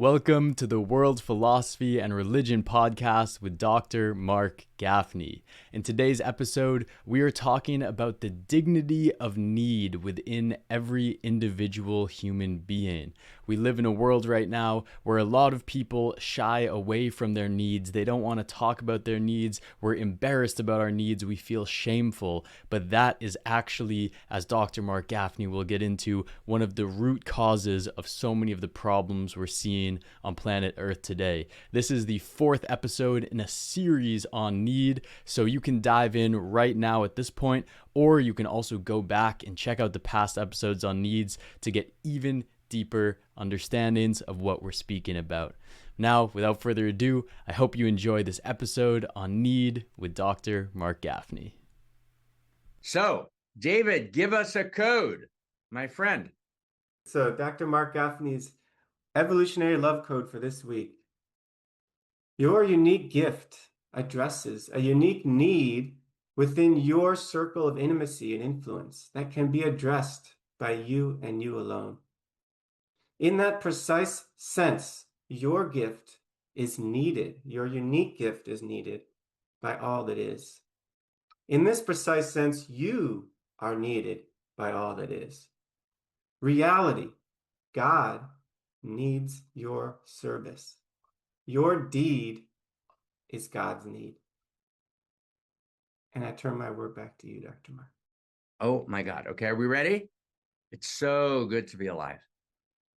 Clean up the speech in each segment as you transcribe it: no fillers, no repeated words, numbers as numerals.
Welcome to the World Philosophy and Religion podcast with Dr. Marc Gafni. In today's episode, we are talking about the dignity of need within every individual human being. We live in a world right now where a lot of people shy away from their needs. They don't want to talk about their needs. We're embarrassed about our needs. We feel shameful. But that is actually, as Dr. Marc Gafni will get into, one of the root causes of so many of the problems we're seeing on planet Earth today. This is the fourth episode in a series on need, so you can dive in right now at this point, or you can also go back and check out the past episodes on needs to get even deeper understandings of what we're speaking about. Now, without further ado, I hope you enjoy this episode on need with Dr. Marc Gafni. So, David, give us a code, my friend. So, Dr. Marc Gafni's evolutionary love code for this week. Your unique gift addresses a unique need within your circle of intimacy and influence that can be addressed by you and you alone. In that precise sense, your gift is needed. Your unique gift is needed by all that is. In this precise sense, you are needed by all that is. Reality, God, needs your service. Your deed is God's need. And I turn my word back to you, Dr. Marc. Oh my God. Okay, are we ready? It's so good to be alive.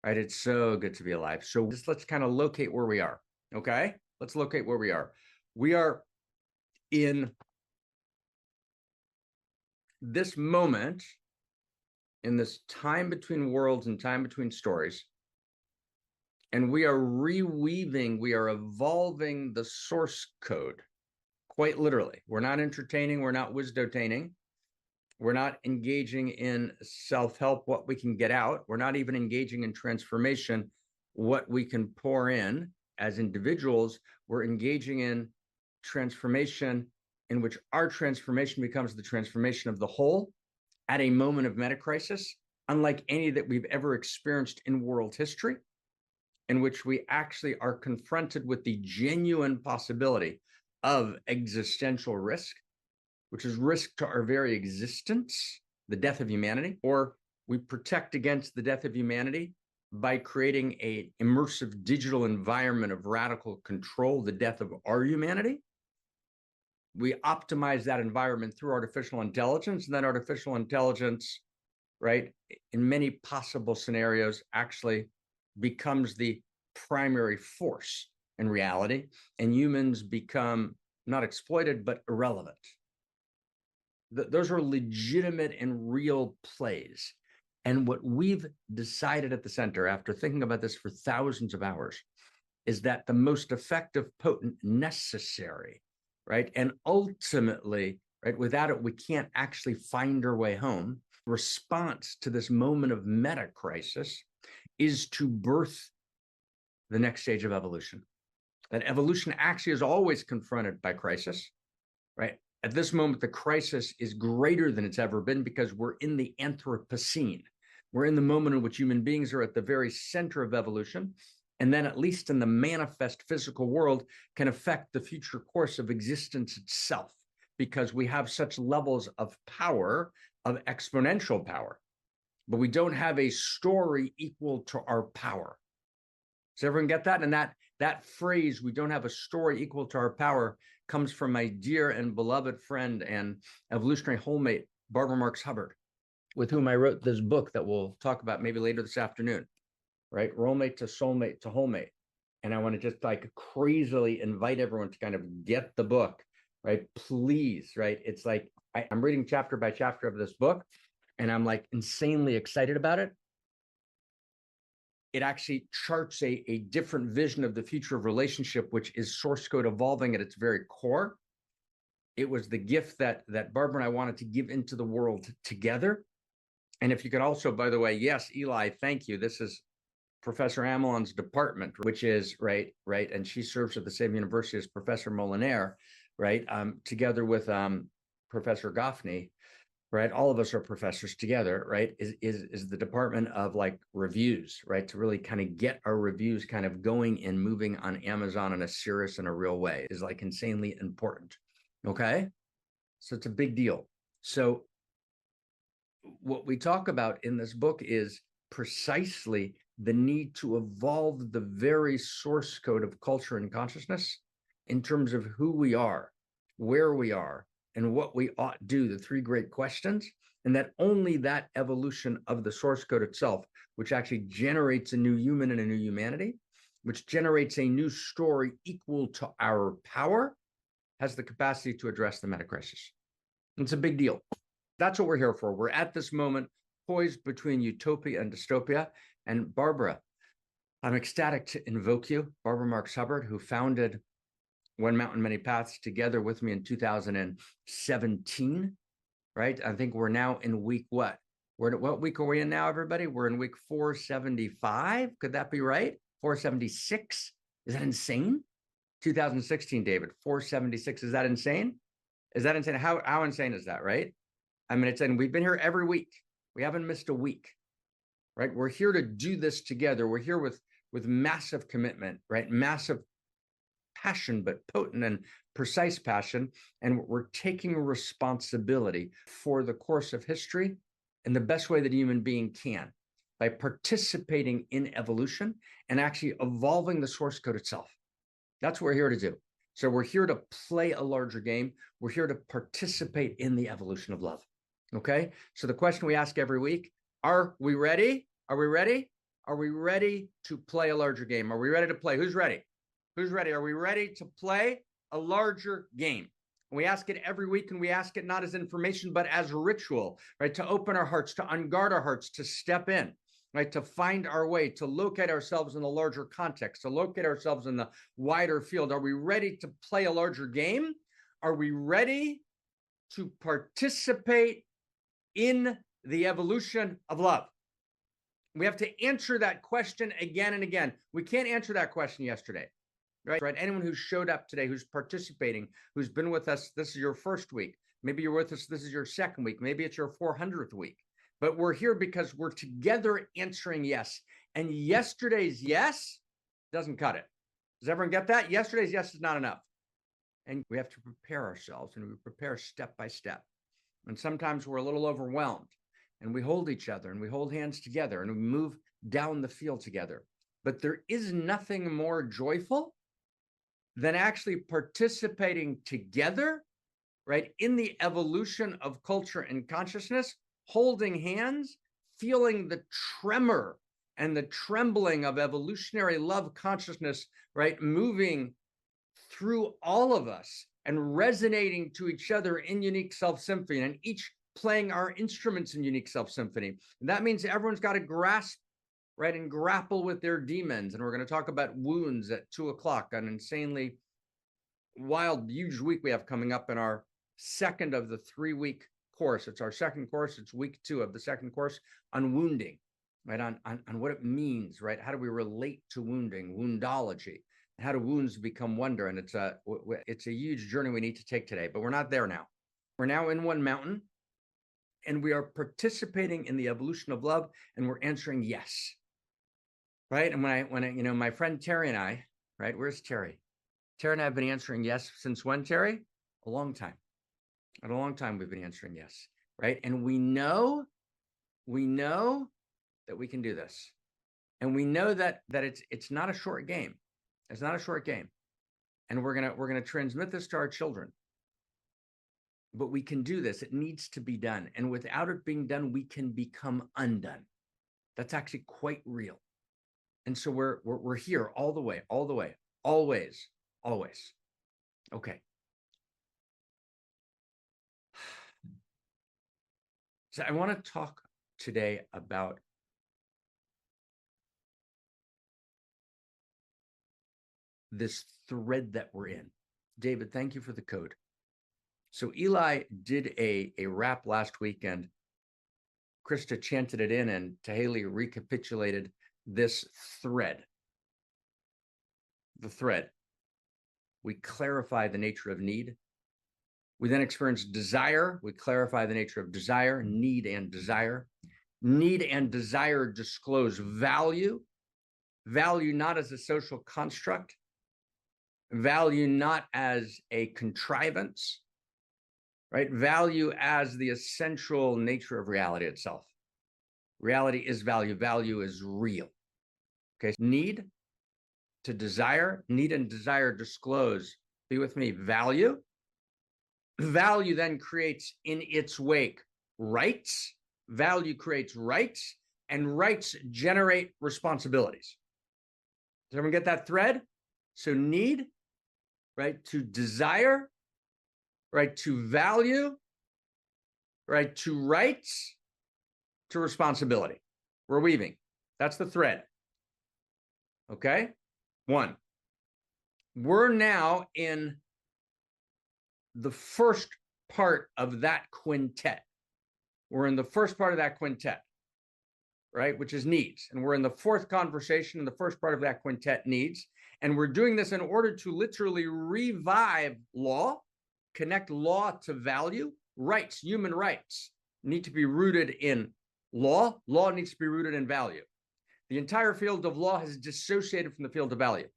Right? It's so good to be alive. So just let's kind of locate where we are. Okay? Let's locate where we are. We are in this moment, in this time between worlds and time between stories. And we are reweaving, we are evolving the source code, quite literally. We're not entertaining, we're not wisdotaining. We're not engaging in self-help, what we can get out. We're not even engaging in transformation, what we can pour in as individuals. We're engaging in transformation in which our transformation becomes the transformation of the whole at a moment of metacrisis, unlike any that we've ever experienced in world history, in which we actually are confronted with the genuine possibility of existential risk, which is risk to our very existence, the death of humanity, or we protect against the death of humanity by creating an immersive digital environment of radical control, the death of our humanity. We optimize that environment through artificial intelligence, and then artificial intelligence, right, in many possible scenarios, actually becomes the primary force in reality, and humans become not exploited, but irrelevant. Those are legitimate and real plays. And what we've decided at the center, after thinking about this for thousands of hours, is that the most effective, potent, necessary, right, and ultimately, right, without it, we can't actually find our way home, response to this moment of meta crisis is to birth the next stage of evolution. That evolution actually is always confronted by crisis, right? At this moment, the crisis is greater than it's ever been because we're in the Anthropocene. We're in the moment in which human beings are at the very center of evolution, and then at least in the manifest physical world can affect the future course of existence itself, because we have such levels of power, of exponential power, but we don't have a story equal to our power. Does everyone get that? And that phrase, we don't have a story equal to our power, comes from my dear and beloved friend and evolutionary wholemate, Barbara Marx Hubbard, with whom I wrote this book that we'll talk about maybe later this afternoon, right? Roommate to soulmate to wholemate. And I want to just like crazily invite everyone to kind of get the book, right? Please, right? It's like, I'm reading chapter by chapter of this book, and I'm like insanely excited about it. It actually charts a different vision of the future of relationship, which is source code evolving at its very core. It was the gift that Barbara and I wanted to give into the world together. And if you could also, by the way, yes, Eli, thank you. This is Professor Amelon's department, which is right, and she serves at the same university as Professor Molinaire, right, together with Professor Gafni. right? All of us are professors together, right? Is the department of like reviews, right? To really kind of get our reviews kind of going and moving on Amazon in a serious and a real way is like insanely important. Okay. So it's a big deal. So what we talk about in this book is precisely the need to evolve the very source code of culture and consciousness in terms of who we are, where we are, and what we ought do, the three great questions, and that only that evolution of the source code itself, which actually generates a new human and a new humanity, which generates a new story equal to our power, has the capacity to address the meta crisis. It's a big deal. That's what we're here for. We're at this moment poised between utopia and dystopia. And Barbara, I'm ecstatic to invoke you, Barbara Marx Hubbard, who founded One Mountain, Many Paths together with me in 2017, right? I think we're now in week what? What week are we in now, everybody? We're in week 475. Could that be right? 476? Is that insane? 2016, David, 476. Is that insane? Is that insane? How insane is that, right? I mean, it's, and we've been here every week. We haven't missed a week, right? We're here to do this together. We're here with massive commitment, right? Massive passion, but potent and precise passion. And we're taking responsibility for the course of history in the best way that a human being can, by participating in evolution and actually evolving the source code itself. That's what we're here to do. So we're here to play a larger game. We're here to participate in the evolution of love. Okay. So the question we ask every week, are we ready? Are we ready? Are we ready to play a larger game? Are we ready to play? Who's ready? Who's ready? Are we ready to play a larger game? And we ask it every week, and we ask it not as information, but as ritual, right? To open our hearts, to unguard our hearts, to step in, right? To find our way, to locate ourselves in the larger context, to locate ourselves in the wider field. Are we ready to play a larger game? Are we ready to participate in the evolution of love? We have to answer that question again and again. We can't answer that question yesterday, right? Anyone who showed up today, who's participating, who's been with us, this is your first week. Maybe you're with us, this is your second week. Maybe it's your 400th week. But we're here because we're together answering yes. And yesterday's yes doesn't cut it. Does everyone get that? Yesterday's yes is not enough. And we have to prepare ourselves, and we prepare step by step. And sometimes we're a little overwhelmed, and we hold each other, and we hold hands together, and we move down the field together. But there is nothing more joyful than actually participating together, right, in the evolution of culture and consciousness, holding hands, feeling the tremor and the trembling of evolutionary love consciousness, right, moving through all of us and resonating to each other in unique self-symphony, and each playing our instruments in unique self-symphony. And that means everyone's got to grasp, right, and grapple with their demons. And we're going to talk about wounds at 2:00, an insanely wild, huge week we have coming up in our second of the 3-week course. It's our second course. It's week 2 of the second course on wounding, right, on what it means, right? How do we relate to wounding, woundology? How do wounds become wonder? And it's a huge journey we need to take today, but we're not there now. We're now in One Mountain, and we are participating in the evolution of love, and we're answering yes, right? And when I you know, my friend Terry and I, right? Where's Terry? Terry and I have been answering yes since when, Terry? A long time. And a long time we've been answering yes, right? And we know that we can do this, and we know that it's not a short game. It's not a short game. And we're gonna transmit this to our children. But we can do this. It needs to be done. And without it being done, we can become undone. That's actually quite real. And so we're here all the way, always. Okay. So I want to talk today about this thread that we're in. David, thank you for the code. So Eli did a rap last week, and Krista chanted it in, and Taheli recapitulated this thread. The thread. We clarify the nature of need. We then experience desire. We clarify the nature of desire, need and desire. Need and desire disclose value. Value not as a social construct. Value not as a contrivance, right? Value as the essential nature of reality itself. Reality is value. Value is real. Okay, need to desire, need and desire disclose, be with me, value. Value then creates in its wake rights. Value creates rights, and rights generate responsibilities. Does everyone get that thread? So need, right, to desire, right, to value, right, to rights, to responsibility. We're weaving. That's the thread. Okay? One. We're now in the first part of that quintet. We're in the first part of that quintet, right, which is needs. And we're in the fourth conversation in the first part of that quintet, needs. And we're doing this in order to literally revive law, connect law to value. Rights, human rights, need to be rooted in law. Law needs to be rooted in value. The entire field of law has dissociated from the field of value.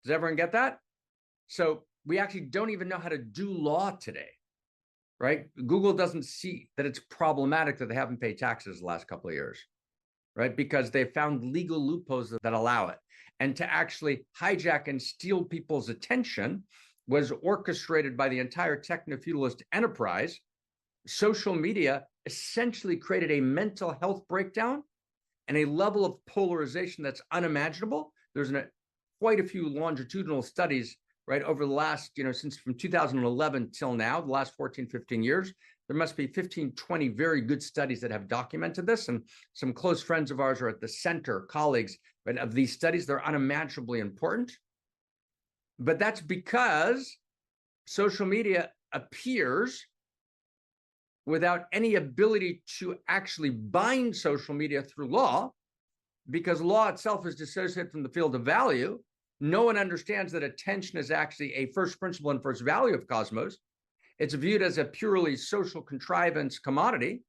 Does everyone get that? So we actually don't even know how to do law today, right? Google doesn't see that it's problematic that they haven't paid taxes the last couple of years, right? Because they found legal loopholes that allow it. And to actually hijack and steal people's attention was orchestrated by the entire techno-feudalist enterprise. Social media essentially created a mental health breakdown and a level of polarization that's unimaginable. There's quite a few longitudinal studies, right, over the last, since from 2011 till now, the last 14, 15 years, there must be 15, 20 very good studies that have documented this. And some close friends of ours are at the center, colleagues, right, of these studies. They're unimaginably important. But that's because social media appears without any ability to actually bind social media through law, because law itself is dissociated from the field of value. No one understands that attention is actually a first principle and first value of cosmos. It's viewed as a purely social contrivance commodity,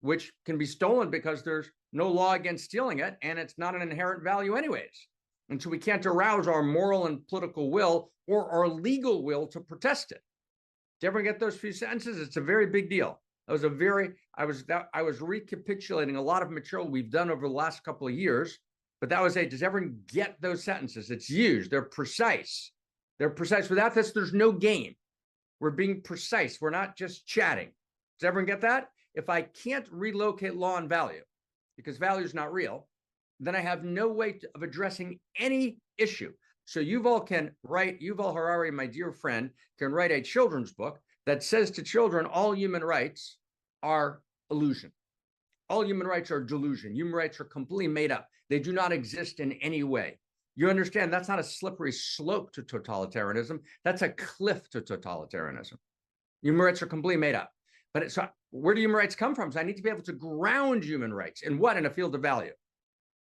which can be stolen because there's no law against stealing it, and it's not an inherent value anyways. And so we can't arouse our moral and political will or our legal will to protest it. Did you ever get those few sentences? It's a very big deal. I was recapitulating a lot of material we've done over the last couple of years, but that was does everyone get those sentences? It's used. They're precise. They're precise. Without this, there's no game. We're being precise. We're not just chatting. Does everyone get that? If I can't relocate law and value, because value is not real, then I have no way of addressing any issue. So Yuval Harari, my dear friend, can write a children's book that says to children, all human rights are illusion. All human rights are delusion. Human rights are completely made up. They do not exist in any way. You understand that's not a slippery slope to totalitarianism. That's a cliff to totalitarianism. Human rights are completely made up. But so where do human rights come from? So I need to be able to ground human rights in what? In a field of value.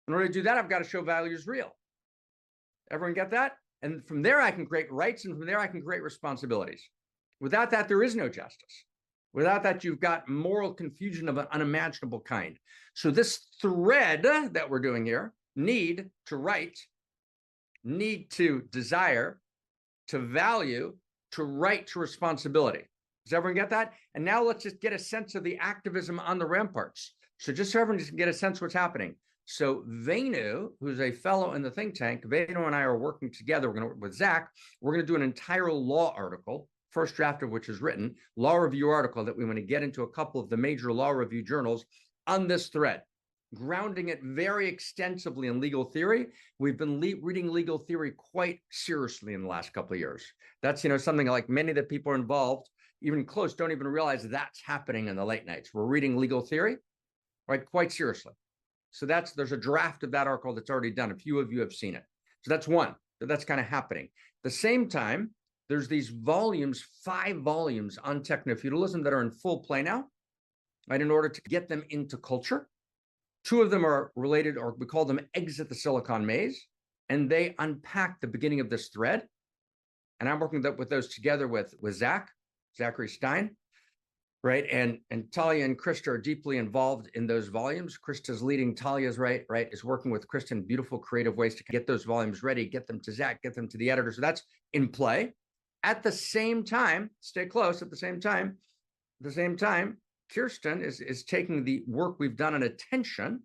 In order to do that, I've got to show value is real. Everyone get that? And from there, I can create rights, and from there, I can create responsibilities. Without that, there is no justice. Without that, you've got moral confusion of an unimaginable kind. So this thread that we're doing here, need to right, need to desire, to value, to right, to responsibility. Does everyone get that? And now let's just get a sense of the activism on the ramparts. So just so everyone just can get a sense of what's happening. So Valu, who's a fellow in the think tank, Valu and I are working together. We're going to work with Zach. We're going to do an entire law article, first draft of which is written, law review article that we want to get into a couple of the major law review journals on this thread, grounding it very extensively in legal theory. We've been reading legal theory quite seriously in the last couple of years. That's, something like many of the people involved, even close, don't even realize that's happening in the late nights. We're reading legal theory, right, quite seriously. So there's a draft of that article that's already done. A few of you have seen it. So that's one. That's kind of happening. At the same time, there's these volumes, 5 volumes on techno-feudalism that are in full play now, right, in order to get them into culture. 2 of them are related, or we call them Exit the Silicon Maze, and they unpack the beginning of this thread. And I'm working with those together with Zach. Zachary Stein, right? And Talia and Krista are deeply involved in those volumes. Krista's leading Talia's right, is working with Krista in beautiful, creative ways to get those volumes ready, get them to Zach, get them to the editor. So that's in play. At the same time, stay close, at the same time, Kirsten is taking the work we've done on attention,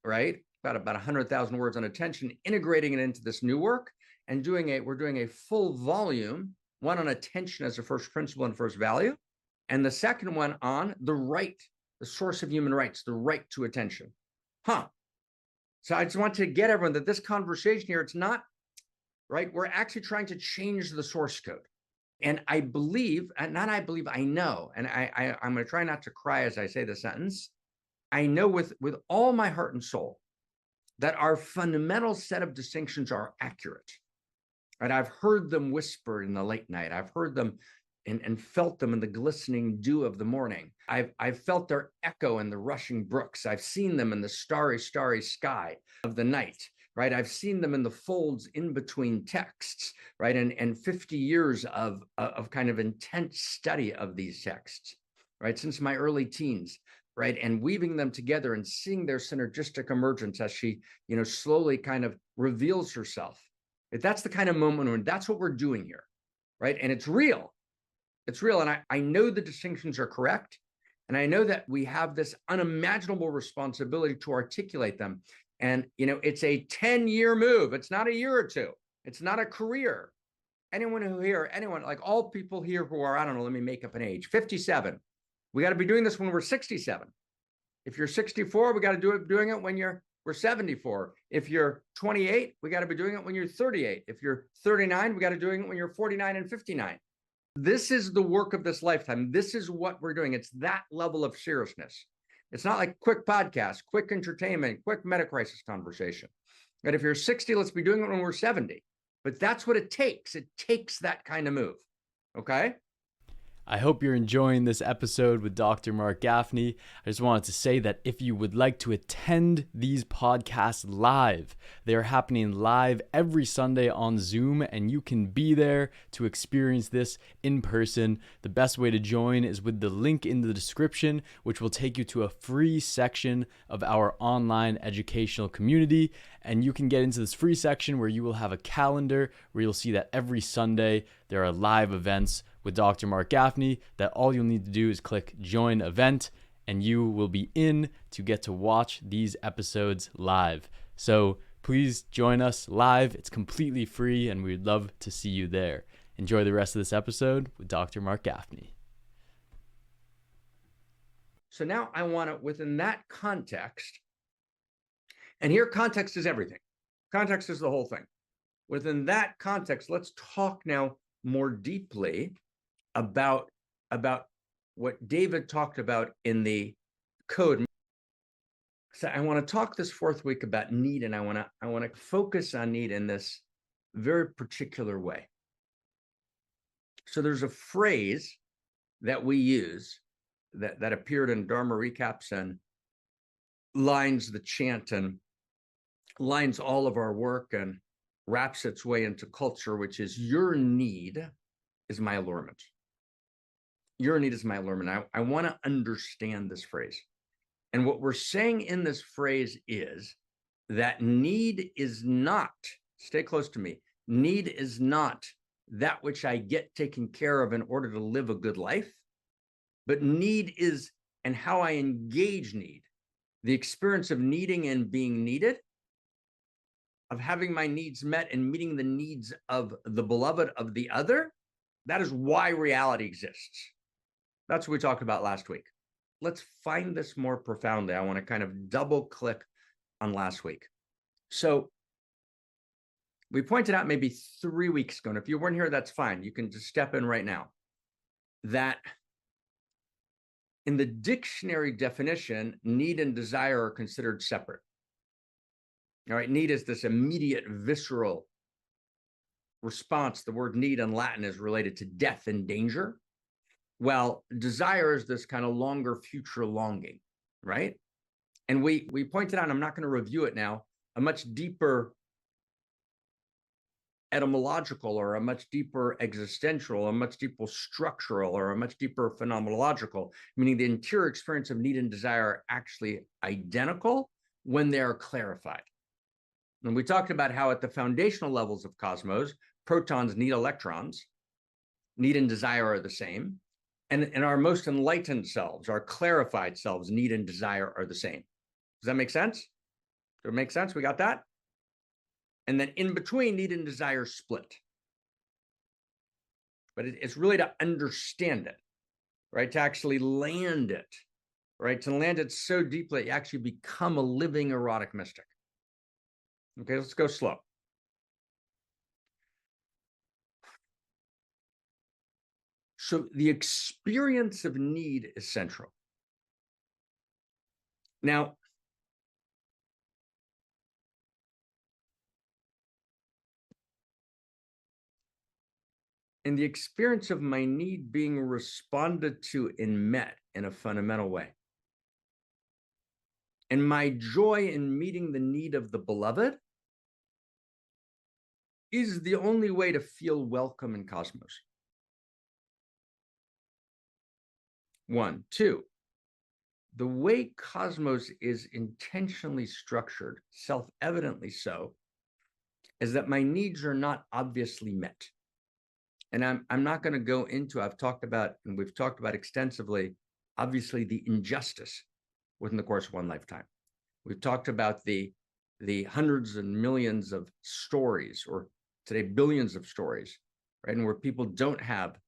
right? About 100,000 words on attention, integrating it into this new work, and we're doing a full volume, one on attention as a first principle and first value, and the second one on the source of human rights, the right to attention. So I just want to get everyone that this conversation here, it's not, right? We're actually trying to change the source code. And I believe, I know, and I'm going to try not to cry as I say the sentence. I know with all my heart and soul that our fundamental set of distinctions are accurate. Right? I've heard them whisper in the late night. I've heard them and felt them in the glistening dew of the morning. I've felt their echo in the rushing brooks. I've seen them in the starry, starry sky of the night. Right? I've seen them in the folds in between texts, right? And 50 years of kind of intense study of these texts, right? Since my early teens, right? And weaving them together and seeing their synergistic emergence as she, slowly kind of reveals herself. That's the kind of moment when that's what we're doing here, right? And it's real. It's real. And I know the distinctions are correct. And I know that we have this unimaginable responsibility to articulate them. And, it's a 10-year move. It's not a year or two. It's not a career. Anyone, like all people here who are, I don't know, let me make up an age, 57. We got to be doing this when we're 67. If you're 64, we got to doing it when we're 74. If you're 28, we got to be doing it when you're 38. If you're 39, we got to be doing it when you're 49 and 59. This is the work of this lifetime. This is what we're doing. It's that level of seriousness. It's not like quick podcast, quick entertainment, quick meta-crisis conversation. But if you're 60, let's be doing it when we're 70. But that's what it takes. It takes that kind of move. Okay? I hope you're enjoying this episode with Dr. Marc Gafni. I just wanted to say that if you would like to attend these podcasts live, they are happening live every Sunday on Zoom, and you can be there to experience this in person. The best way to join is with the link in the description, which will take you to a free section of our online educational community. And you can get into this free section where you will have a calendar where you'll see that every Sunday there are live events with Dr. Marc Gafni, that all you'll need to do is click join event and you will be in to get to watch these episodes live. So please join us live. It's completely free and we'd love to see you there. Enjoy the rest of this episode with Dr. Marc Gafni. So now I want to, within that context, and here context is everything. Context is the whole thing. Within that context, let's talk now more deeply about what David talked about in the code. So I want to talk this fourth week about need, and I want to focus on need in this very particular way. So there's a phrase that we use that appeared in Dharma recaps and lines the chant and lines all of our work and wraps its way into culture, which is your need is my allurement. Your need is my allurement. I want to understand this phrase. And what we're saying in this phrase is that need is not, stay close to me, need is not that which I get taken care of in order to live a good life, but need is, and how I engage need, the experience of needing and being needed, of having my needs met and meeting the needs of the beloved of the other. That is why reality exists. That's what we talked about last week. Let's find this more profoundly. I want to kind of double click on last week. So we pointed out maybe 3 weeks ago, and if you weren't here, that's fine. You can just step in right now. That in the dictionary definition, need and desire are considered separate. All right, need is this immediate, visceral response. The word need in Latin is related to death and danger. Well, desire is this kind of longer future longing, right? And we pointed out, I'm not going to review it now, a much deeper etymological or a much deeper existential, a much deeper structural, or a much deeper phenomenological, meaning the interior experience of need and desire are actually identical when they are clarified. And we talked about how at the foundational levels of cosmos, protons need electrons, need and desire are the same. And in our most enlightened selves, our clarified selves, need and desire are the same. Does that make sense? Does it make sense? We got that? And then in between, need and desire split. But it's really to understand it, right? To actually land it, right? To land it so deeply, you actually become a living erotic mystic. Okay, let's go slow. So the experience of need is central. Now, in the experience of my need being responded to and met in a fundamental way, and my joy in meeting the need of the beloved is the only way to feel welcome in cosmos. 1, 2, the way cosmos is intentionally structured, self-evidently so, is that my needs are not obviously met. And I'm not going to go into, I've talked about, and we've talked about extensively, obviously the injustice within the course of one lifetime. We've talked about the hundreds and millions of stories, or today billions of stories, right? And where people don't have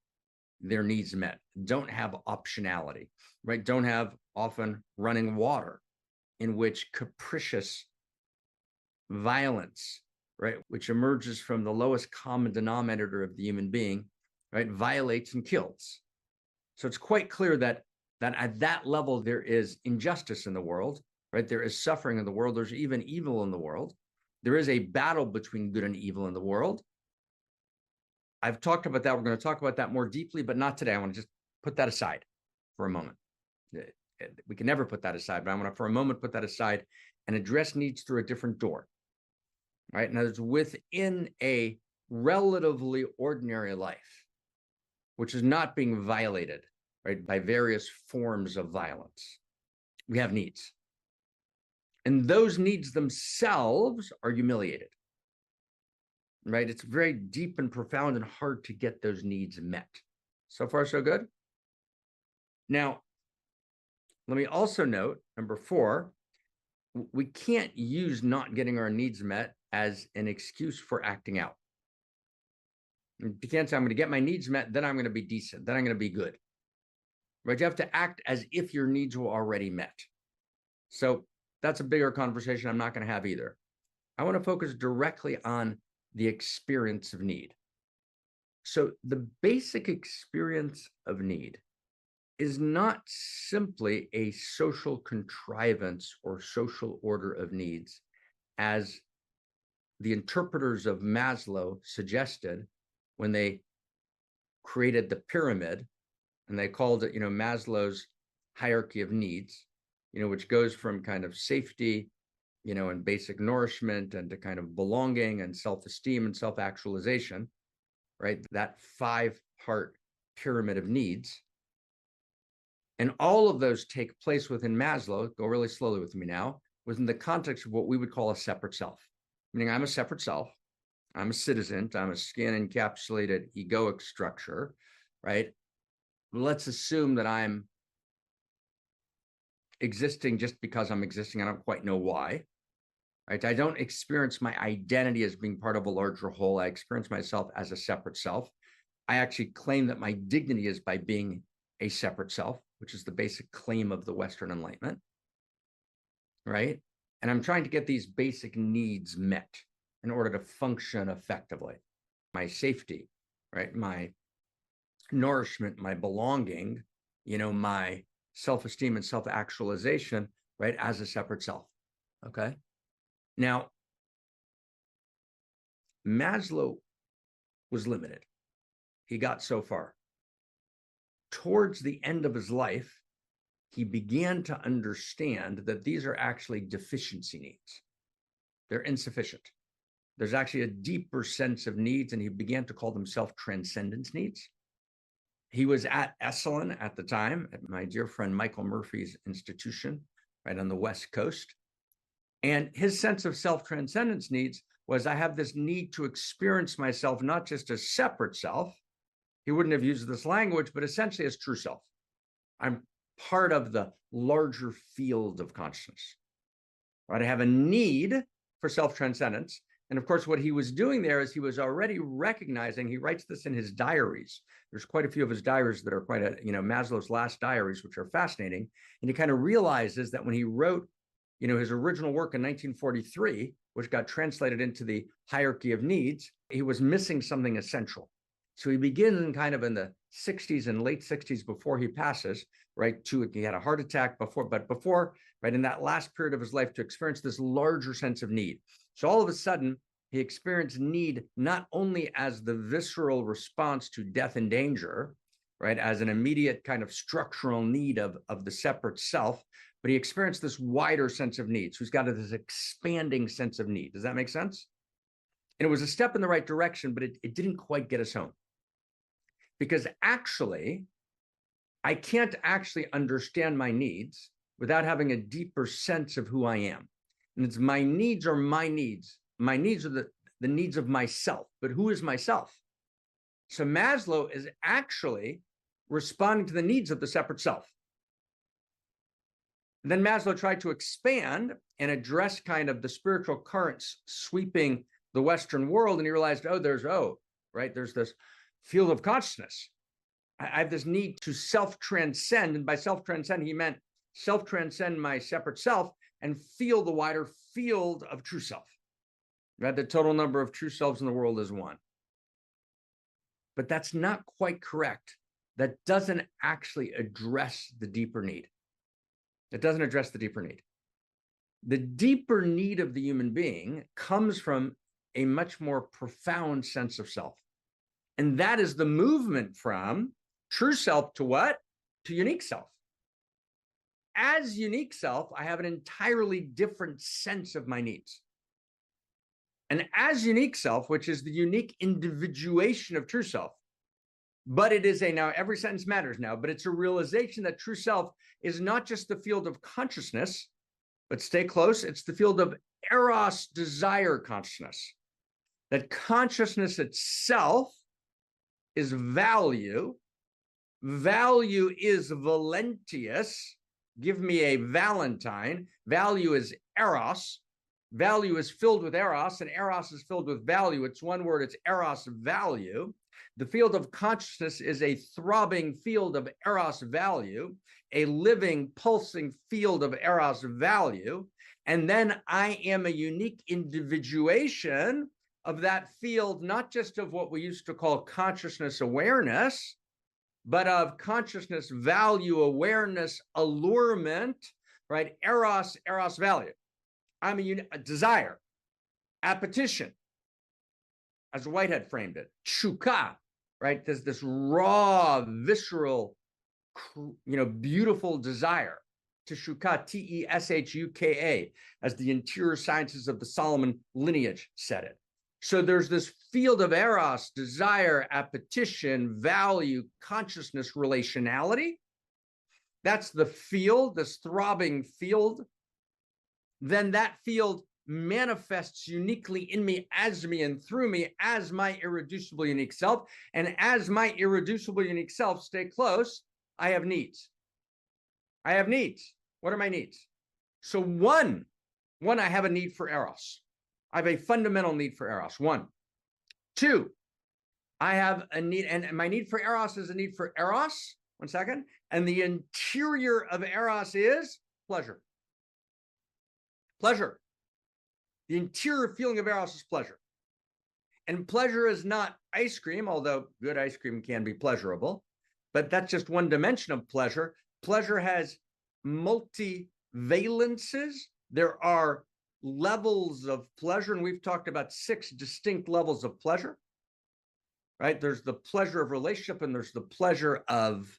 their needs met, don't have optionality, right? Don't have often running water, in which capricious violence, right, which emerges from the lowest common denominator of the human being, right, violates and kills. So it's quite clear that at that level, there is injustice in the world, right? There is suffering in the world. There's even evil in the world. There is a battle between good and evil in the world. I've talked about that. We're going to talk about that more deeply, but not today. I want to just put that aside for a moment. We can never put that aside, but I want to, for a moment, put that aside and address needs through a different door, right? Now, it's within a relatively ordinary life, which is not being violated, right, by various forms of violence. We have needs. And those needs themselves are humiliated, right? It's very deep and profound and hard to get those needs met. So far, so good. Now, let me also note, number 4, we can't use not getting our needs met as an excuse for acting out. You can't say, I'm going to get my needs met, then I'm going to be decent, then I'm going to be good. Right? You have to act as if your needs were already met. So that's a bigger conversation I'm not going to have either. I want to focus directly on the experience of need. So the basic experience of need is not simply a social contrivance or social order of needs, as the interpreters of Maslow suggested when they created the pyramid, and they called it, Maslow's hierarchy of needs, which goes from kind of safety, and basic nourishment, and to kind of belonging and self-esteem and self-actualization, right? That 5-part pyramid of needs. And all of those take place within Maslow, go really slowly with me now, within the context of what we would call a separate self. Meaning I'm a separate self, I'm a citizen, I'm a skin-encapsulated egoic structure, right? Let's assume that I'm existing just because I'm existing. I don't quite know why, right? I don't experience my identity as being part of a larger whole. I experience myself as a separate self. I actually claim that my dignity is by being a separate self, which is the basic claim of the Western Enlightenment, right? And I'm trying to get these basic needs met in order to function effectively. My safety, right? My nourishment, my belonging, my self-esteem and self-actualization, right? As a separate self, okay? Now, Maslow was limited. He got so far. Towards the end of his life, he began to understand that these are actually deficiency needs. They're insufficient. There's actually a deeper sense of needs, and he began to call them self-transcendence needs. He was at Esalen at the time, at my dear friend Michael Murphy's institution, right on the West Coast. And his sense of self-transcendence needs was, I have this need to experience myself not just as separate self. He wouldn't have used this language, but essentially as true self. I'm part of the larger field of consciousness, right? I have a need for self-transcendence. And of course, what he was doing there is he was already recognizing, he writes this in his diaries. There's quite a few of his diaries that are quite Maslow's last diaries, which are fascinating. And he kind of realizes that when he wrote, his original work in 1943, which got translated into the Hierarchy of Needs, he was missing something essential. So he begins in kind of in the 60s and late 60s before he passes, right? He had a heart attack before, right, in that last period of his life, to experience this larger sense of need. So all of a sudden, he experienced need not only as the visceral response to death and danger, right, as an immediate kind of structural need of the separate self, but he experienced this wider sense of need. So he's got this expanding sense of need. Does that make sense? And it was a step in the right direction, but it didn't quite get us home. Because actually, I can't actually understand my needs without having a deeper sense of who I am. And it's my needs are my needs. My needs are the needs of myself. But who is myself? So Maslow is actually responding to the needs of the separate self. And then Maslow tried to expand and address kind of the spiritual currents sweeping the Western world. And he realized, there's this field of consciousness. I have this need to self-transcend. And by self-transcend, he meant self-transcend my separate self and feel the wider field of true self. Right? The total number of true selves in the world is one. But that's not quite correct. That doesn't actually address the deeper need. It doesn't address the deeper need. The deeper need of the human being comes from a much more profound sense of self. And that is the movement from true self to what? To unique self. As unique self, I have an entirely different sense of my needs. And as unique self, which is the unique individuation of true self, but it is now every sentence matters now, but it's a realization that true self is not just the field of consciousness, but stay close, it's the field of Eros desire consciousness. That consciousness itself is value. Value is valentius. Give me a Valentine. Value is Eros. Value is filled with Eros, and Eros is filled with value. It's one word, it's Eros value. The field of consciousness is a throbbing field of Eros value, a living, pulsing field of Eros value. And then I am a unique individuation of that field, not just of what we used to call consciousness awareness, but of consciousness value awareness allurement, right? Eros value. I'm a desire, appetition, as Whitehead framed it, shuka, right? There's this raw, visceral, beautiful desire, to shuka, Teshuka, as the interior sciences of the Solomon lineage said it. So there's this field of Eros, desire, appetition, value, consciousness, relationality. That's the field, this throbbing field. Then that field manifests uniquely in me and through me as my irreducible unique self. And as my irreducible unique self, stay close, I have needs. I have needs. What are my needs? So one, I have a need for Eros. I have a fundamental need for Eros. One. Two, I have a need, and my need for Eros is a need for Eros. One second. And the interior of Eros is pleasure. Pleasure. The interior feeling of Eros is pleasure. And pleasure is not ice cream, although good ice cream can be pleasurable, but that's just one dimension of pleasure. Pleasure has multivalences. There are levels of pleasure, and we've talked about 6 distinct levels of pleasure, right? There's the pleasure of relationship, and there's the pleasure of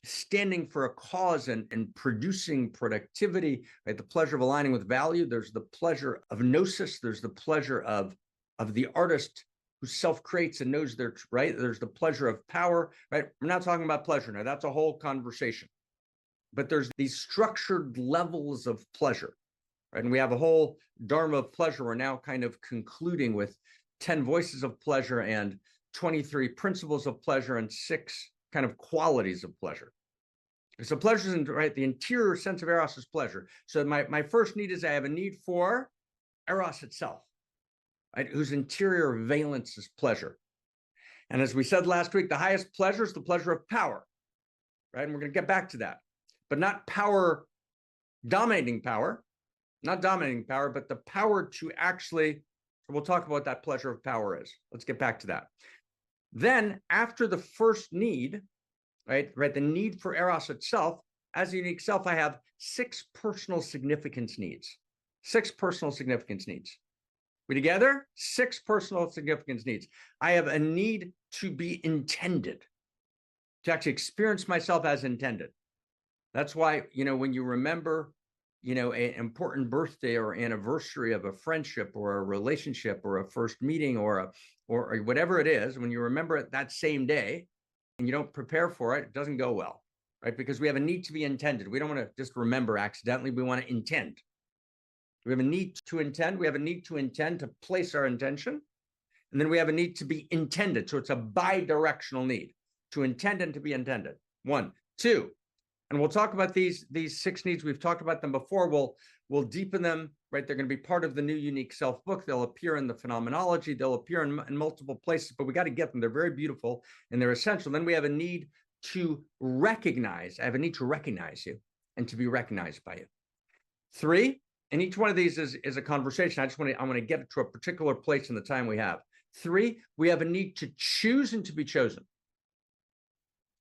standing for a cause and producing productivity, right? The pleasure of aligning with value. There's the pleasure of gnosis. There's the pleasure of of the artist who self-creates and knows their right. There's the pleasure of power, right? We're not talking about pleasure now. That's a whole conversation. But there's these structured levels of pleasure, right? And we have a whole Dharma of pleasure. We're now kind of concluding with 10 voices of pleasure and 23 principles of pleasure and 6 kind of qualities of pleasure. So pleasure is, right, the interior sense of Eros is pleasure. So my first need is I have a need for Eros itself, right, whose interior valence is pleasure. And as we said last week, the highest pleasure is the pleasure of power, right? And we're going to get back to that, but not power, dominating power, not dominating power, but the power to actually, we'll talk about what that pleasure of power is. Let's get back to that. Then after the first need, right, the need for Eros itself, as a unique self, I have 6 personal significance needs. 6 personal significance needs. We together? 6 personal significance needs. I have a need to be intended, to actually experience myself as intended. That's why, when you remember, an important birthday or anniversary of a friendship or a relationship or a first meeting or whatever it is, when you remember it that same day and you don't prepare for it, it doesn't go well, right? Because we have a need to be intended. We don't want to just remember accidentally. We want to intend. We have a need to intend. We have a need to intend, to place our intention. And then we have a need to be intended. So it's a bi-directional need, to intend and to be intended. 1, 2. And we'll talk about these 6 needs. We've talked about them before. We'll deepen them, right? They're going to be part of the new Unique Self book. They'll appear in the phenomenology. They'll appear in multiple places, but we got to get them. They're very beautiful and they're essential. Then we have a need to recognize. I have a need to recognize you and to be recognized by you. 3, and each one of these is a conversation. I want to get it to a particular place in the time we have. 3, we have a need to choose and to be chosen.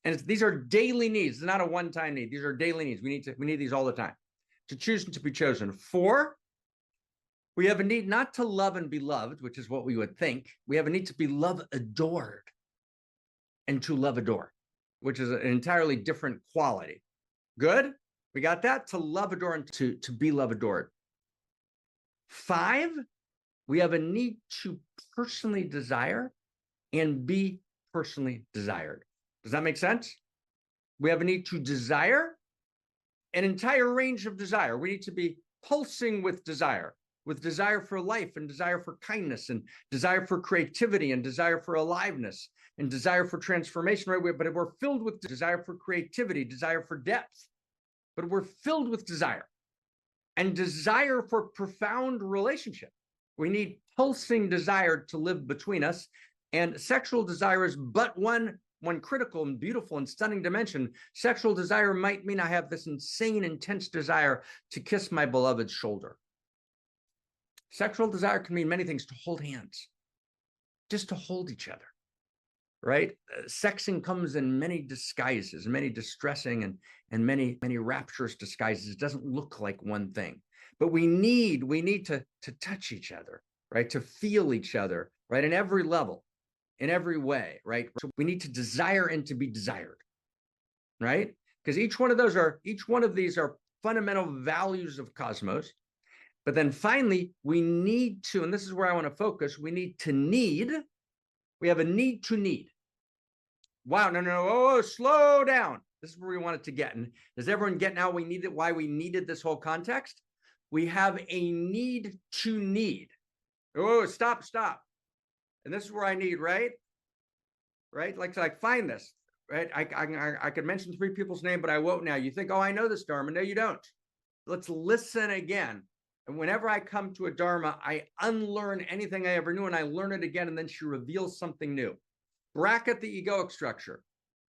And these are daily needs. It's not a one-time need. These are daily needs. We need these all the time. To choose and to be chosen. 4, we have a need not to love and be loved, which is what we would think. We have a need to be love adored and to love adore, which is an entirely different quality. Good? We got that? To love, adore, and to be love adored. 5, we have a need to personally desire and be personally desired. Does that make sense? We have a need to desire an entire range of desire. We need to be pulsing with desire for life and desire for kindness and desire for creativity and desire for aliveness and desire for transformation, right? But we're filled with desire for creativity, desire for depth, but we're filled with desire and desire for profound relationship. We need pulsing desire to live between us, and sexual desire is but one critical and beautiful and stunning dimension. Sexual desire might mean I have this insane, intense desire to kiss my beloved's shoulder. Sexual desire can mean many things: to hold hands, just to hold each other, right? Sexing comes in many disguises, many distressing and many rapturous disguises. It doesn't look like one thing, but we need to touch each other, right? To feel each other, right? In every level, in every way, right? So we need to desire and to be desired, right? Because each one of these are fundamental values of Cosmos. But then finally, we need to, and this is where I want to focus, we have a need to need. Wow, no, slow down. This is where we want it to get. And does everyone get now why we needed this whole context? We have a need to need. Oh, stop. And this is where I need, right? Like find this, right? I could mention 3 people's name, but I won't now. You think, oh, I know this Dharma. No, you don't. Let's listen again. And whenever I come to a Dharma, I unlearn anything I ever knew and I learn it again, and then she reveals something new. Bracket the egoic structure.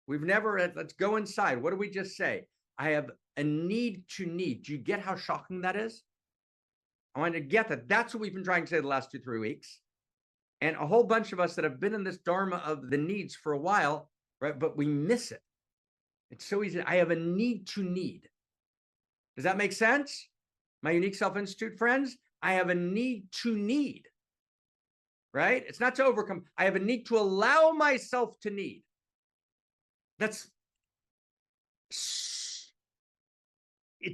Let's go inside. What did we just say? I have a need to need. Do you get how shocking that is? I want to get that. That's what we've been trying to say the last 2-3 weeks. And a whole bunch of us that have been in this Dharma of the needs for a while, right? But we miss it. It's so easy. I have a need to need. Does that make sense? My Unique Self Institute friends, I have a need to need, right? It's not to overcome. I have a need to allow myself to need. It's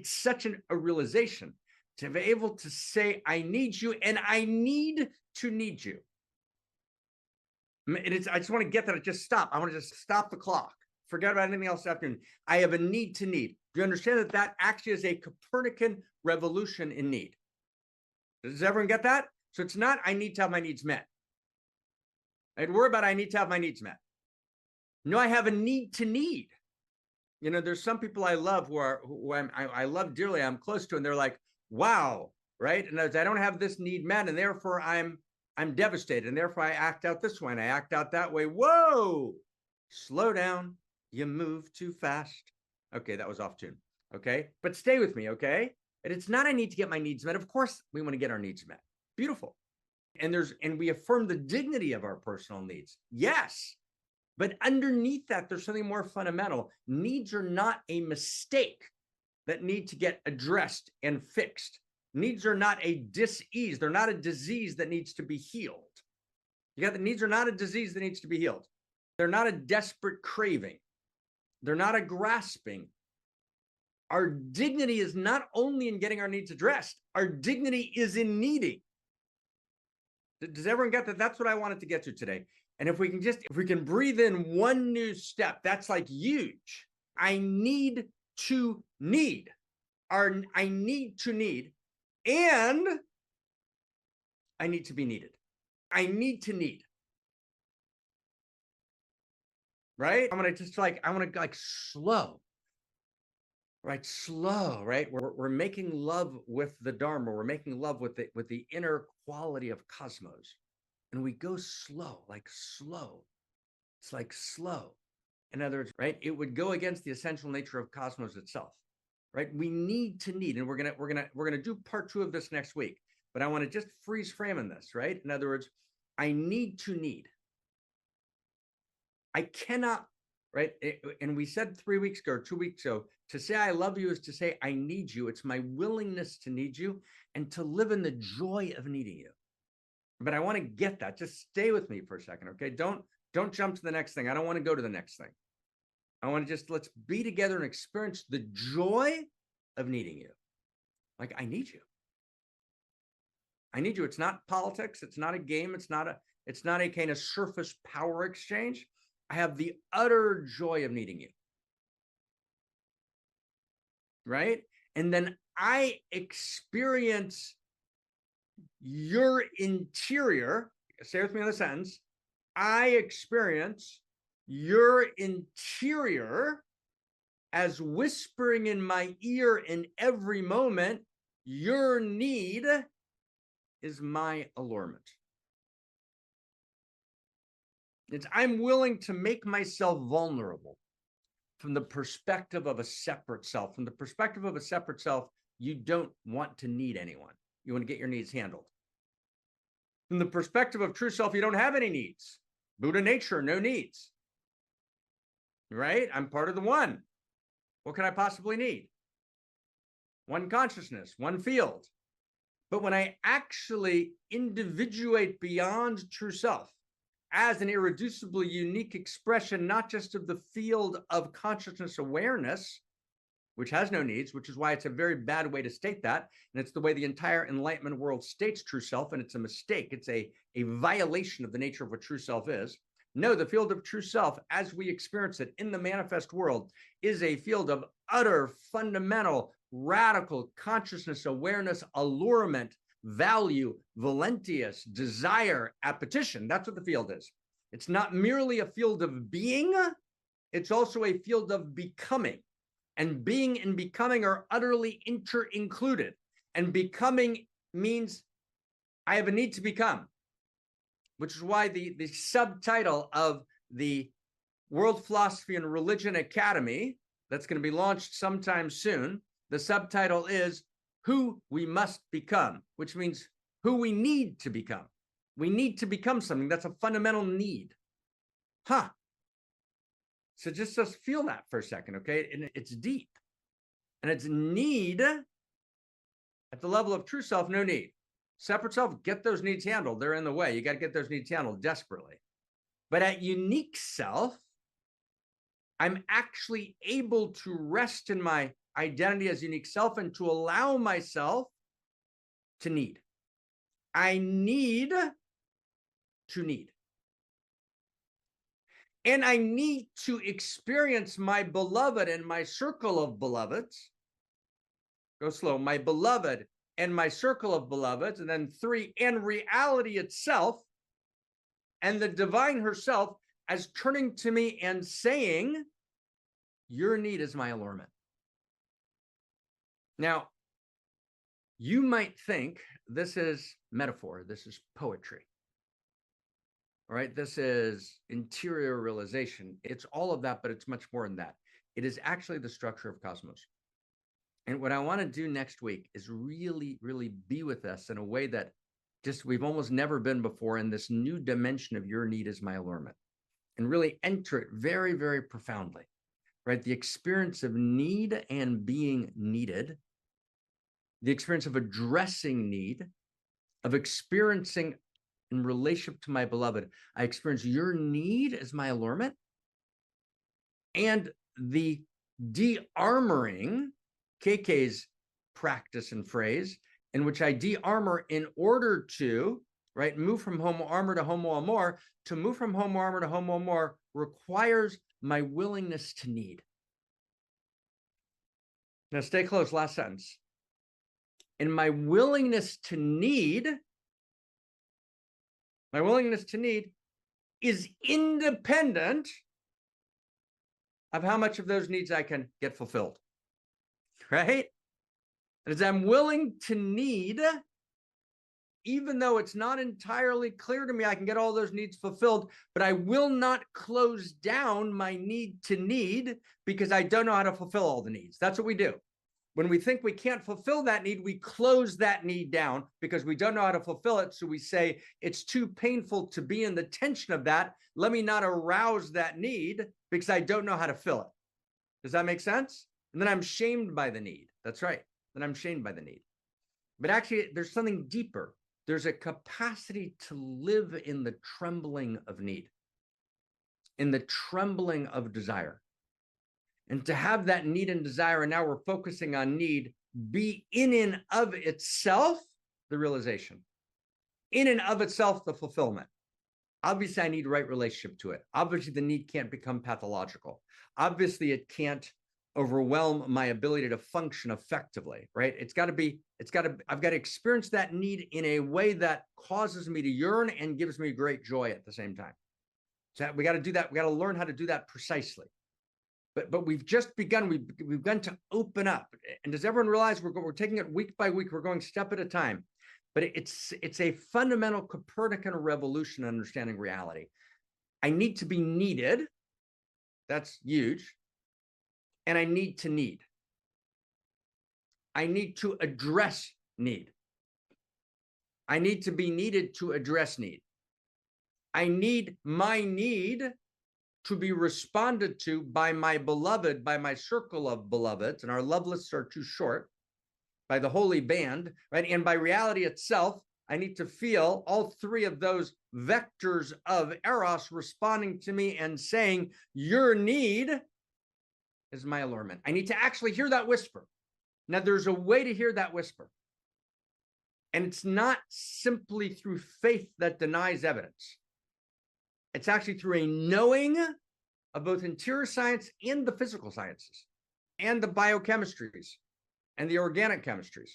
such a realization to be able to say, I need you and I need to need you. I just want to get that. Just stop. I want to just stop the clock. Forget about anything else afternoon. I have a need to need. Do you understand that that actually is a Copernican revolution in need? Does everyone get that? So it's not I need to have my needs met. I'd worry about I need to have my needs met. No, I have a need to need. You know, there's some people I love who I love dearly, I'm close to, and they're like, wow, right? And I don't have this need met, and therefore I'm devastated, and therefore I act out this way and I act out that way. Whoa, slow down. You move too fast. Okay, that was off tune. Okay, but stay with me, okay? And it's not I need to get my needs met. Of course, we want to get our needs met. Beautiful. And we affirm the dignity of our personal needs. Yes. But underneath that, there's something more fundamental. Needs are not a mistake that need to get addressed and fixed. Needs are not a dis-ease. They're not a disease that needs to be healed. You got the needs are not a disease that needs to be healed. They're not a desperate craving. They're not a grasping. Our dignity is not only in getting our needs addressed, our dignity is in needing. Does everyone get that? That's what I wanted to get to today. And if we can breathe in one new step, that's like huge. I need to need. I need to need. And I need to be needed. I need to need. Right? I want to slow. Right? Slow, right? We're making love with the Dharma. We're making love with the inner quality of cosmos. And we go slow, like slow. It's like slow. In other words, right? It would go against the essential nature of cosmos itself, right? We need to need, and we're gonna do part 2 of this next week. But I want to just freeze frame in this, right? In other words, I need to need. I cannot, right? And we said 3 weeks ago or 2 weeks ago, to say I love you is to say I need you. It's my willingness to need you and to live in the joy of needing you. But I want to get that. Just stay with me for a second, okay? Don't jump to the next thing. I don't want to go to the next thing. I want to let's be together and experience the joy of needing you. Like, I need you. I need you. It's not politics. It's not a game. It's not a kind of surface power exchange. I have the utter joy of needing you. Right? And then I experience your interior. Say with me on the sentence. I experience your interior as whispering in my ear in every moment, your need is my allurement. I'm willing to make myself vulnerable from the perspective of a separate self. From the perspective of a separate self, you don't want to need anyone. You want to get your needs handled. From the perspective of true self, you don't have any needs. Buddha nature, no needs. Right? I'm part of the one. What can I possibly need? One consciousness, one field. But when I actually individuate beyond true self as an irreducibly unique expression, not just of the field of consciousness awareness, which has no needs, which is why it's a very bad way to state that. And it's the way the entire Enlightenment world states true self, and it's a mistake. It's a violation of the nature of what true self is. No, the field of true self, as we experience it in the manifest world, is a field of utter, fundamental, radical consciousness, awareness, allurement, value, valentius, desire, appetition. That's what the field is. It's not merely a field of being, it's also a field of becoming. And being and becoming are utterly inter-included. And becoming means I have a need to become, which is why the subtitle of the World Philosophy and Religion Academy, that's going to be launched sometime soon, the subtitle is Who We Must Become, which means who we need to become. We need to become something. That's a fundamental need. Huh. So just feel that for a second, okay? And it's deep. And it's need at the level of true self, no need. Separate self, get those needs handled. They're in the way. You got to get those needs handled desperately. But at unique self, I'm actually able to rest in my identity as unique self and to allow myself to need. I need to need. And I need to experience my beloved and my circle of beloveds. Go slow. My beloved and my circle of beloveds. And then 3, and reality itself and the divine herself as turning to me and saying, your need is my allurement. Now, you might think this is metaphor. This is poetry. All right, this is interior realization. It's all of that, but it's much more than that. It is actually the structure of cosmos. And what I want to do next week is really, really be with us in a way that just we've almost never been before in this new dimension of your need is my allurement, and really enter it very, very profoundly, right? The experience of need and being needed, the experience of addressing need, of experiencing in relationship to my beloved, I experience your need as my allurement, and the de-armoring, KK's practice and phrase, in which I de-armor in order to, right, move from Homo armor to Homo Amor. To move from Homo armor to Homo Amor requires my willingness to need. Now stay close, last sentence. And my willingness to need is independent of how much of those needs I can get fulfilled, right? As I'm willing to need, even though it's not entirely clear to me I can get all those needs fulfilled, but I will not close down my need to need because I don't know how to fulfill all the needs. That's what we do. When we think we can't fulfill that need, we close that need down because we don't know how to fulfill it. So we say, it's too painful to be in the tension of that. Let me not arouse that need because I don't know how to fill it. Does that make sense? And then I'm shamed by the need. That's right. Then I'm shamed by the need. But actually, there's something deeper. There's a capacity to live in the trembling of need, in the trembling of desire. And to have that need and desire, and now we're focusing on need, be in and of itself the realization, in and of itself the fulfillment. Obviously, I need right relationship to it. Obviously, the need can't become pathological. Obviously, it can't overwhelm my ability to function effectively, right? I've got to experience that need in a way that causes me to yearn and gives me great joy at the same time. So we got to do that. We got to learn how to do that precisely. But we've just begun. We've begun to open up. And does everyone realize we're taking it week by week? We're going step at a time. But it's a fundamental Copernican revolution in understanding reality. I need to be needed. That's huge. And I need to need. I need to address need. I need to be needed to address need. I need my need to be responded to by my beloved, by my circle of beloveds, and our love lists are too short, by the holy band, right? And by reality itself, I need to feel all 3 of those vectors of Eros responding to me and saying, your need is my allurement. I need to actually hear that whisper. Now, there's a way to hear that whisper. And it's not simply through faith that denies evidence. It's actually through a knowing of both interior science and the physical sciences and the biochemistries and the organic chemistries.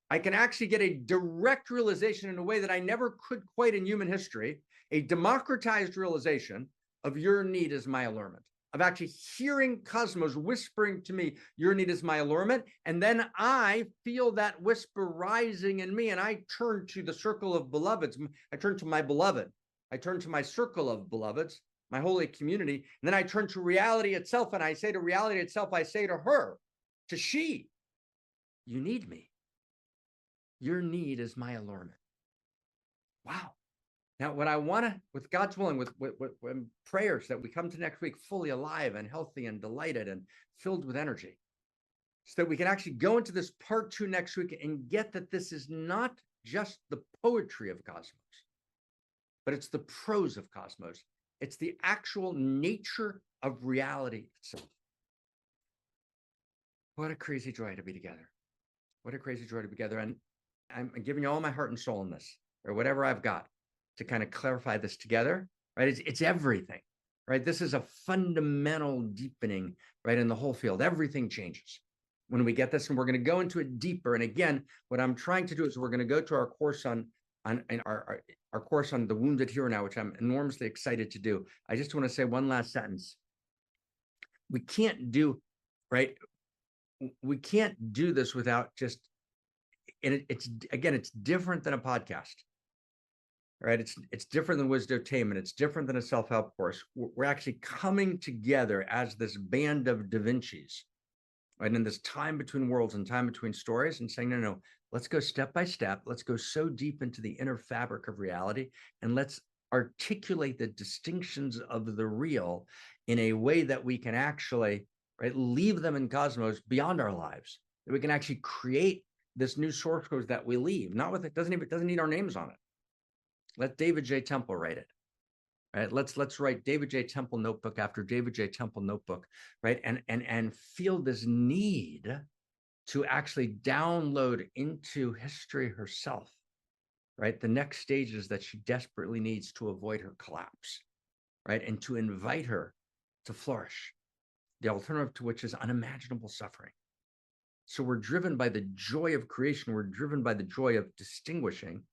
I can actually get a direct realization in a way that I never could quite in human history, a democratized realization of your need is my allurement, of actually hearing cosmos whispering to me, your need is my allurement. And then I feel that whisper rising in me and I turn to the circle of beloveds. I turn to my beloved. I turn to my circle of beloveds, my holy community, and then I turn to reality itself, and I say to reality itself, I say to her, to she, you need me. Your need is my allurement. Wow. Now, what I want to, with God's willing, with prayers that we come to next week fully alive and healthy and delighted and filled with energy, so that we can actually go into this part 2 next week and get that this is not just the poetry of cosmos, but it's the prose of cosmos. It's the actual nature of reality itself. What a crazy joy to be together. What a crazy joy to be together. And I'm giving you all my heart and soul in this, or whatever I've got to kind of clarify this together, right? It's everything, right? This is a fundamental deepening, right, in the whole field. Everything changes when we get this, and we're going to go into it deeper. And again, what I'm trying to do is we're going to go to our course on our course on the wounded hero now, which I'm enormously excited to do. I just want to say one last sentence. We can't do, right? We can't do this without just, and it's again, it's different than a podcast, right? It's different than Wisdotainment. It's different than a self-help course. We're actually coming together as this band of Da Vinci's, right? In this time between worlds and time between stories, and saying, no, let's go step by step. Let's go so deep into the inner fabric of reality, and let's articulate the distinctions of the real in a way that we can actually, right, leave them in cosmos beyond our lives. That we can actually create this new source code that we leave, not with it doesn't need our names on it. Let David J. Temple write it. Right? Let's write David J. Temple notebook after David J. Temple notebook, right? And feel this need to actually download into history herself, right? The next stages that she desperately needs to avoid her collapse, right? And to invite her to flourish, the alternative to which is unimaginable suffering. So we're driven by the joy of creation. We're driven by the joy of distinguishing,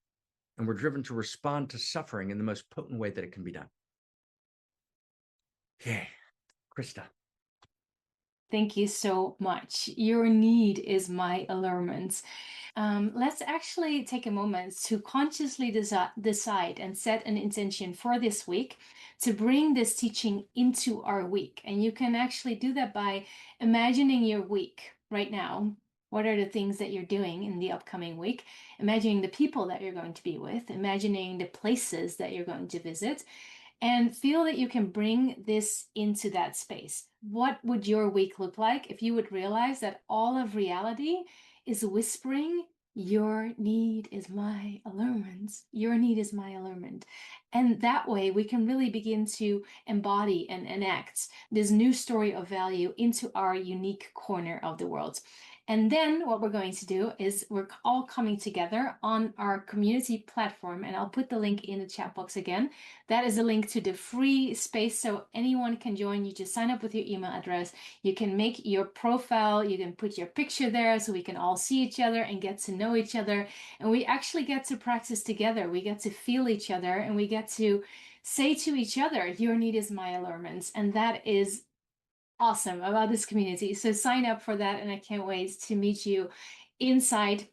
and we're driven to respond to suffering in the most potent way that it can be done. Okay, Krista. Thank you so much. Your need is my allurement. Let's actually take a moment to consciously decide and set an intention for this week to bring this teaching into our week. And you can actually do that by imagining your week right now. What are the things that you're doing in the upcoming week? Imagining the people that you're going to be with, imagining the places that you're going to visit, and feel that you can bring this into that space. What would your week look like if you would realize that all of reality is whispering, your need is my allurement. Your need is my allurement. And that way we can really begin to embody and enact this new story of value into our unique corner of the world. And then what we're going to do is we're all coming together on our community platform, and I'll put the link in the chat box again. That is a link to the free space, so anyone can join. You just sign up with your email address. You can make your profile. You can put your picture there so we can all see each other and get to know each other. And we actually get to practice together. We get to feel each other, and we get to say to each other, your need is my allurement. And that is awesome about this community. So sign up for that, and I can't wait to meet you inside